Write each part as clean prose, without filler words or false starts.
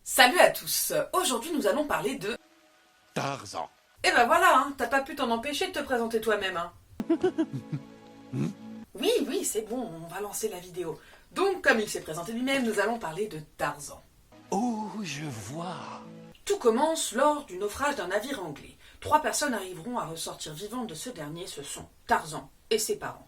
Salut à tous. Aujourd'hui nous allons parler de... Tarzan. Eh ben voilà, hein, t'as pas pu t'en empêcher de te présenter toi-même. Hein. Oui, c'est bon, on va lancer la vidéo. Donc, comme il s'est présenté lui-même, nous allons parler de Tarzan. Oh, je vois. Tout commence lors du naufrage d'un navire anglais. 3 personnes arriveront à ressortir vivantes de ce dernier, ce sont Tarzan et ses parents.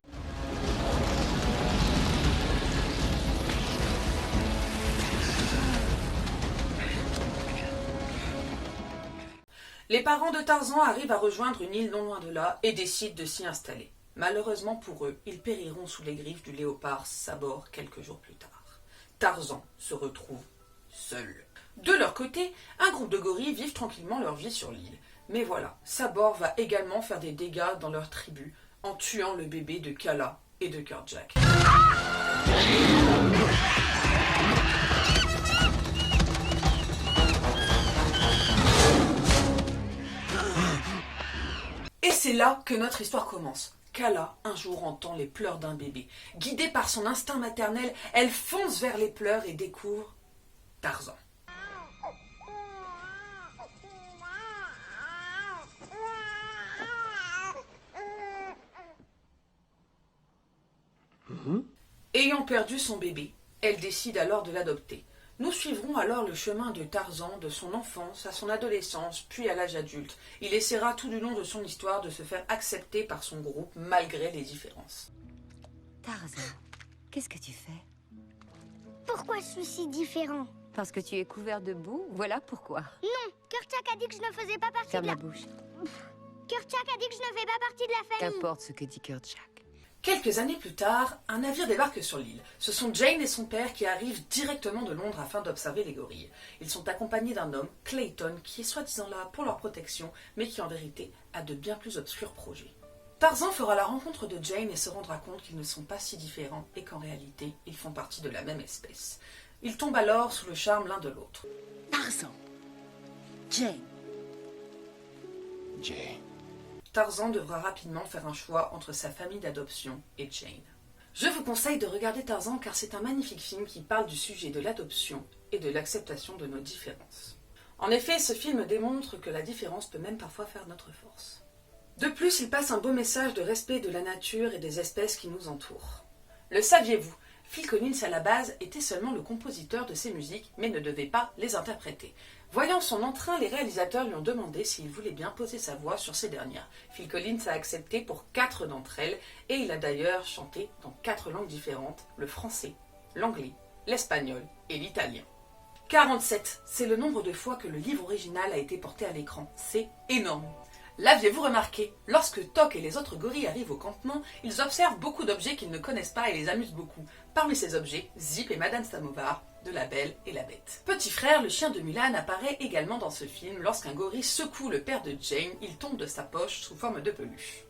Les parents de Tarzan arrivent à rejoindre une île non loin de là et décident de s'y installer. Malheureusement pour eux, ils périront sous les griffes du léopard Sabor quelques jours plus tard. Tarzan se retrouve seul. De leur côté, un groupe de gorilles vivent tranquillement leur vie sur l'île. Mais voilà, Sabor va également faire des dégâts dans leur tribu en tuant le bébé de Kala et de Kerdjak. Et c'est là que notre histoire commence. Kala, un jour, entend les pleurs d'un bébé. Guidée par son instinct maternel, elle fonce vers les pleurs et découvre Tarzan. Ayant perdu son bébé, elle décide alors de l'adopter. Nous suivrons alors le chemin de Tarzan, de son enfance à son adolescence, puis à l'âge adulte. Il essaiera tout du long de son histoire de se faire accepter par son groupe malgré les différences. Tarzan, qu'est-ce que tu fais? Pourquoi je suis si différent? Parce que tu es couvert de boue, voilà pourquoi. Non, Kerdjak a dit que je ne faisais pas partie Ferme de la... la bouche. Kerdjak a dit que je ne fais pas partie de la famille. Qu'importe ce que dit Kerdjak. Quelques années plus tard, un navire débarque sur l'île. Ce sont Jane et son père qui arrivent directement de Londres afin d'observer les gorilles. Ils sont accompagnés d'un homme, Clayton, qui est soi-disant là pour leur protection, mais qui en vérité a de bien plus obscurs projets. Tarzan fera la rencontre de Jane et se rendra compte qu'ils ne sont pas si différents et qu'en réalité, ils font partie de la même espèce. Ils tombent alors sous le charme l'un de l'autre. Tarzan. Jane. Jane. Tarzan devra rapidement faire un choix entre sa famille d'adoption et Jane. Je vous conseille de regarder Tarzan car c'est un magnifique film qui parle du sujet de l'adoption et de l'acceptation de nos différences. En effet, ce film démontre que la différence peut même parfois faire notre force. De plus, il passe un beau message de respect de la nature et des espèces qui nous entourent. Le saviez-vous ? Phil Collins à la base était seulement le compositeur de ces musiques mais ne devait pas les interpréter. Voyant son entrain, les réalisateurs lui ont demandé s'il voulait bien poser sa voix sur ces dernières. Phil Collins a accepté pour 4 d'entre elles et il a d'ailleurs chanté dans 4 langues différentes, le français, l'anglais, l'espagnol et l'italien. 47, c'est le nombre de fois que le livre original a été porté à l'écran. C'est énorme. L'aviez-vous remarqué? Lorsque Toc et les autres gorilles arrivent au campement, ils observent beaucoup d'objets qu'ils ne connaissent pas et les amusent beaucoup. Parmi ces objets, Zip et Madame Samovar, de La Belle et la Bête. Petit frère, le chien de Mulan, apparaît également dans ce film. Lorsqu'un gorille secoue le père de Jane, il tombe de sa poche sous forme de peluche.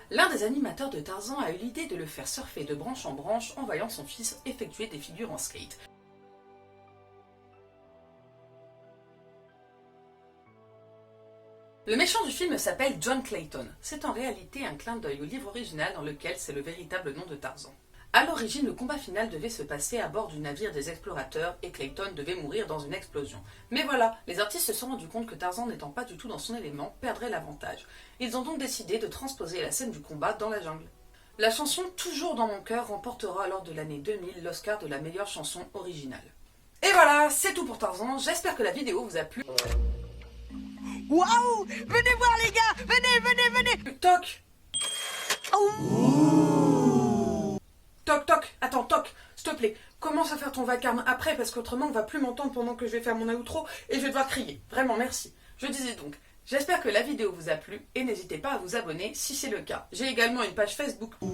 L'un des animateurs de Tarzan a eu l'idée de le faire surfer de branche en branche en voyant son fils effectuer des figures en skate. Le méchant du film s'appelle John Clayton. C'est en réalité un clin d'œil au livre original dans lequel c'est le véritable nom de Tarzan. A l'origine, le combat final devait se passer à bord du navire des explorateurs et Clayton devait mourir dans une explosion. Mais voilà, les artistes se sont rendus compte que Tarzan n'étant pas du tout dans son élément, perdrait l'avantage. Ils ont donc décidé de transposer la scène du combat dans la jungle. La chanson Toujours dans mon cœur remportera lors de l'année 2000 l'Oscar de la meilleure chanson originale. Et voilà, c'est tout pour Tarzan, j'espère que la vidéo vous a plu. Waouh! Venez voir les gars! Venez! Toc! Oh. Toc, toc! Attends, toc! S'il te plaît, commence à faire ton vacarme après parce qu'autrement on va plus m'entendre pendant que je vais faire mon outro et je vais devoir crier. Vraiment, merci. Je disais donc, j'espère que la vidéo vous a plu et n'hésitez pas à vous abonner si c'est le cas. J'ai également une page Facebook. Toc!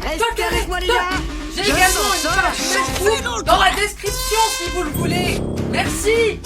Restez avec moi les Toc! gars! J'ai également une page Facebook dans la description si vous le voulez. Merci!